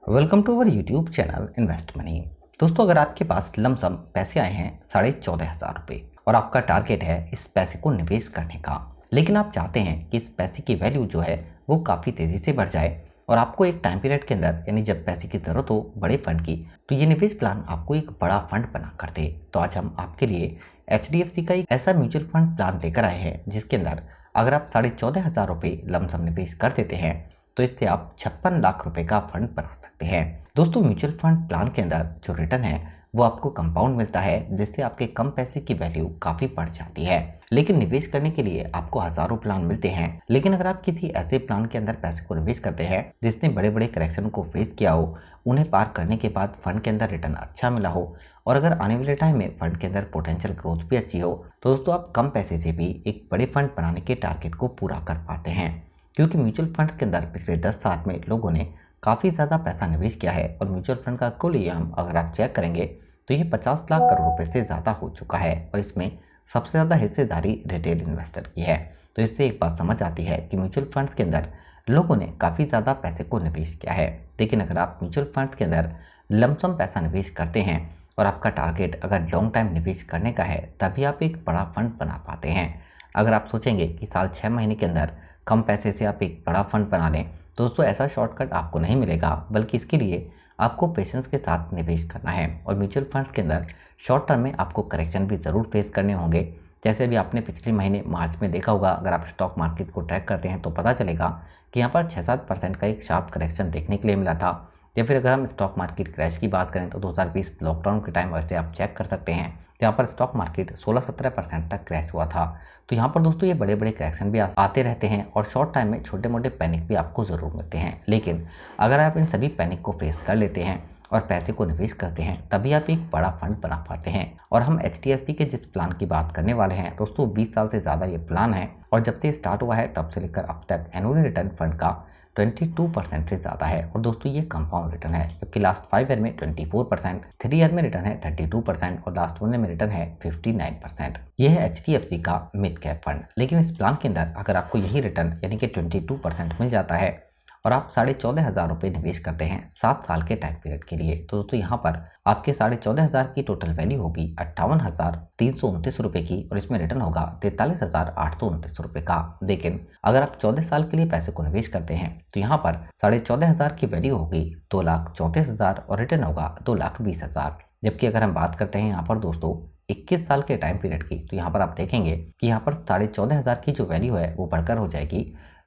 Welcome to our YouTube channel invest money. दोस्तों, अगर आपके पास लमसम पैसे आए हैं 14,500 रुपये और आपका टारगेट है इस पैसे को निवेश करने का, लेकिन आप चाहते हैं कि इस पैसे की वैल्यू जो है वो काफ़ी तेज़ी से बढ़ जाए और आपको एक टाइम पीरियड के अंदर यानी जब पैसे की ज़रूरत हो बड़े फंड की, तो ये निवेश प्लान आपको एक बड़ा फंड बना कर दे। तो आज हम आपके लिए HDFC का एक ऐसा म्यूचुअल फंड प्लान लेकर आए हैं जिसके अंदर अगर आप 14,500 रुपये लमसम निवेश कर देते हैं तो इससे आप 56 लाख रुपए का फंड बना सकते हैं। दोस्तों, म्यूचुअल फंड प्लान के अंदर जो रिटर्न है वो आपको कंपाउंड मिलता है, जिससे आपके कम पैसे की वैल्यू काफ़ी बढ़ जाती है। लेकिन निवेश करने के लिए आपको हज़ारों प्लान मिलते हैं, लेकिन अगर आप किसी ऐसे प्लान के अंदर पैसे को निवेश करते हैं जिसने बड़े बड़े करेक्शन को फेस किया हो, उन्हें पार करने के बाद फंड के अंदर रिटर्न अच्छा मिला हो और अगर आने वाले टाइम में फंड के अंदर पोटेंशियल ग्रोथ भी अच्छी हो, तो दोस्तों आप कम पैसे से भी एक बड़े फंड बनाने के टारगेट को पूरा कर पाते हैं। क्योंकि म्यूचुअल फंड्स के अंदर पिछले 10 साल में लोगों ने काफ़ी ज़्यादा पैसा निवेश किया है और म्यूचुअल फंड का कुल ईएम अगर आप चेक करेंगे तो ये 50 लाख करोड़ रुपए से ज़्यादा हो चुका है और इसमें सबसे ज़्यादा हिस्सेदारी रिटेल इन्वेस्टर की है। तो इससे एक बात समझ आती है कि म्यूचुअल फंड्स के अंदर लोगों ने काफ़ी ज़्यादा पैसे को निवेश किया है। लेकिन अगर आप म्यूचुअल फंड्स के अंदर लमसम पैसा निवेश करते हैं और आपका टारगेट अगर लॉन्ग टाइम निवेश करने का है, तभी आप एक बड़ा फंड बना पाते हैं। अगर आप सोचेंगे कि साल 6 महीने के अंदर कम पैसे से आप एक बड़ा फंड बना लें, तो दोस्तों ऐसा शॉर्टकट आपको नहीं मिलेगा, बल्कि इसके लिए आपको पेशेंस के साथ निवेश करना है। और म्यूचुअल फंड्स के अंदर शॉर्ट टर्म में आपको करेक्शन भी ज़रूर फेस करने होंगे। जैसे अभी आपने पिछले महीने मार्च में देखा होगा, अगर आप स्टॉक मार्केट को ट्रैक करते हैं तो पता चलेगा कि यहाँ पर 6-7% का एक शार्प करेक्शन देखने के लिए मिला था। या फिर अगर हम स्टॉक मार्केट क्रैश की बात करें तो 2020 लॉकडाउन के टाइम वैसे आप चेक कर सकते हैं, यहाँ पर स्टॉक मार्केट 16-17% तक क्रैश हुआ था। तो यहाँ पर दोस्तों ये बड़े बड़े करेक्शन भी आते रहते हैं और शॉर्ट टाइम में छोटे मोटे पैनिक भी आपको ज़रूर मिलते हैं। लेकिन अगर आप इन सभी पैनिक को फेस कर लेते हैं और पैसे को निवेश करते हैं, तभी आप एक बड़ा फंड बना पाते हैं। और हम HDFC के जिस प्लान की बात करने वाले हैं दोस्तों, 20 साल से ज़्यादा ये प्लान है और जब से स्टार्ट हुआ है तब से लेकर अब तक एनुअल रिटर्न फंड का 22% से ज़्यादा है। और दोस्तों ये कंपाउंड रिटर्न है, जबकि लास्ट 5 ईयर में 24%, 3 ईयर में रिटर्न है 32% और लास्ट 1 ईयर में रिटर्न है 59%। यह है HDFC का मिड कैप फंड। लेकिन इस प्लान के अंदर अगर आपको यही रिटर्न यानी कि 22% मिल जाता है और आप 14,500 रुपये निवेश करते हैं 7 साल के टाइम पीरियड के लिए, तो दोस्तों यहाँ पर आपके 14,500 की टोटल वैल्यू होगी 58,329 रुपये की और इसमें रिटर्न होगा 43,829 रुपये का। लेकिन अगर आप 14 साल के लिए पैसे को निवेश करते हैं तो यहाँ पर 14,500 की वैल्यू होगी 2,34,000 और रिटर्न होगा 2,20,000। जबकि अगर हम बात करते हैं यहाँ पर दोस्तों 21 साल के टाइम पीरियड की, तो यहाँ पर आप देखेंगे कि यहाँ पर 14,500 की जो वैल्यू है वो बढ़कर हो जाएगी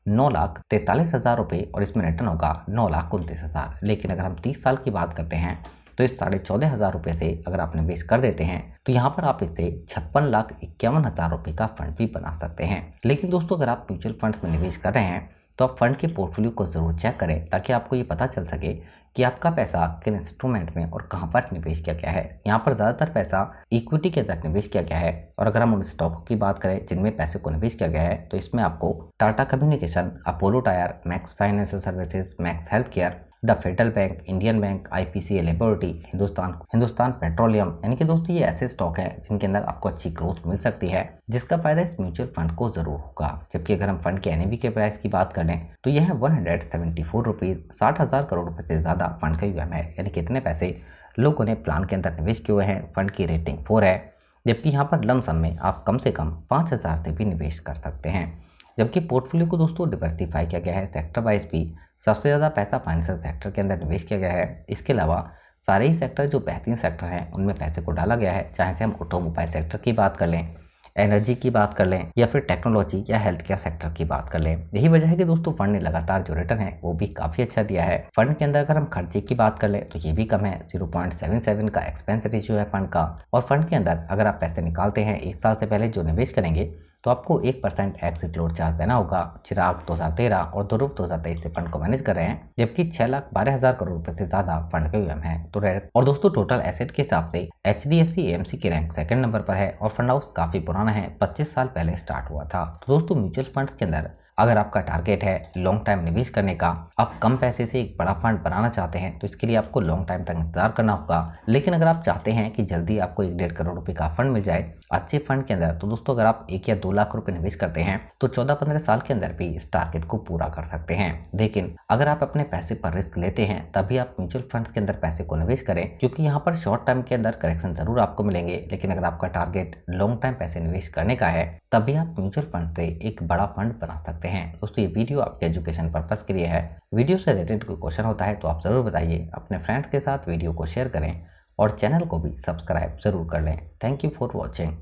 9,43,000 रुपये और इसमें रिटर्न होगा 9,29,000। लेकिन अगर हम 30 साल की बात करते हैं तो इस 14,500 रुपये से अगर आप निवेश कर देते हैं तो यहाँ पर आप इससे 56,51,000 रुपये का फंड भी बना सकते हैं। लेकिन दोस्तों अगर आप म्यूचुअल फंड्स में निवेश कर रहे हैं तो आप फंड के पोर्टफोलियो को ज़रूर चेक करें, ताकि आपको ये पता चल सके कि आपका पैसा किन इंस्ट्रूमेंट में और कहां पर निवेश किया गया है। यहाँ पर ज़्यादातर पैसा इक्विटी के अंदर निवेश किया गया है और अगर हम उन स्टॉकों की बात करें जिनमें पैसे को निवेश किया गया है तो इसमें आपको Tata communication, Apollo tyre, max financial services, max health care, the federal bank, Indian bank, IPCL laboratory, Hindustan petroleum, यानी कि दोस्तों ये ऐसे स्टॉक हैं जिनके अंदर आपको अच्छी ग्रोथ मिल सकती है, जिसका फायदा इस म्यूचुअल फंड को जरूर होगा। जबकि अगर हम फंड के NAV के प्राइस की बात कर लें तो यह है 174 रुपीज़, 60,000 करोड़ रुपए से ज़्यादा फंड का यूएम है, यानी कि इतने पैसे लोगों ने प्लान के अंदर निवेश किए हुए हैं। फंड की रेटिंग 4 है, जबकि यहाँ पर लमसम में आप कम से कम 5,000 से भी निवेश कर सकते हैं। जबकि पोर्टफोलियो को दोस्तों डिवर्सिफाई किया गया है, सेक्टर वाइज भी सबसे ज़्यादा पैसा फाइनेंशियल सेक्टर के अंदर निवेश किया गया है। इसके अलावा सारे ही सेक्टर जो बेहतरीन सेक्टर हैं उनमें पैसे को डाला गया है, चाहे से हम ऑटोमोबाइल सेक्टर की बात कर लें, एनर्जी की बात कर लें या फिर टेक्नोलॉजी या हेल्थ केयर सेक्टर की बात कर लें। यही वजह है कि दोस्तों फंड ने लगातार जो रिटर्न है वो भी काफ़ी अच्छा दिया है। फंड के अंदर अगर हम खर्चे की बात कर लें तो ये भी कम है, 0.77 का एक्सपेंस रेशियो है फंड का। और फंड के अंदर अगर आप पैसे निकालते हैं 1 साल से पहले जो निवेश करेंगे तो आपको 1% एक्सिट लोड चार्ज देना होगा। चिराग 2013 और ध्रुव 2023 से फंड को मैनेज कर रहे हैं, जबकि 6,12,000 करोड़ रुपए से ज्यादा फंड का यूएम है। तो और दोस्तों टोटल एसेट के हिसाब से HDFC AMC की रैंक 2nd नंबर पर है और फंड हाउस काफी पुराना है, 25 साल पहले स्टार्ट हुआ था। तो दोस्तों म्यूचुअल फंड्स के अंदर अगर आपका टारगेट है लॉन्ग टाइम निवेश करने का, आप कम पैसे से एक बड़ा फंड बनाना चाहते हैं, तो इसके लिए आपको लॉन्ग टाइम तक इंतजार करना होगा। लेकिन अगर आप चाहते हैं कि जल्दी आपको 1-1.5 करोड़ रुपए का फंड मिल जाए अच्छे फंड के अंदर, तो दोस्तों अगर आप 1 या 2 लाख रुपए निवेश करते हैं तो 14-15 साल के अंदर भी इस टारगेट को पूरा कर सकते हैं। लेकिन अगर आप अपने पैसे पर रिस्क लेते हैं तभी आप म्यूचुअल फंड्स के अंदर पैसे को निवेश करें, क्योंकि यहाँ पर शॉर्ट टाइम के अंदर करेक्शन जरूर आपको मिलेंगे। लेकिन अगर आपका टारगेट लॉन्ग टाइम पैसे निवेश करने का है तभी आप म्यूचुअल फंड से एक बड़ा फंड बना सकते हैं। दोस्तों ये वीडियो आपके एजुकेशन पर्पस के लिए है। वीडियो से रिलेटेड कोई क्वेश्चन होता है तो आप जरूर बताइए। अपने फ्रेंड्स के साथ वीडियो को शेयर करें और चैनल को भी सब्सक्राइब जरूर कर लें। Thank you for watching.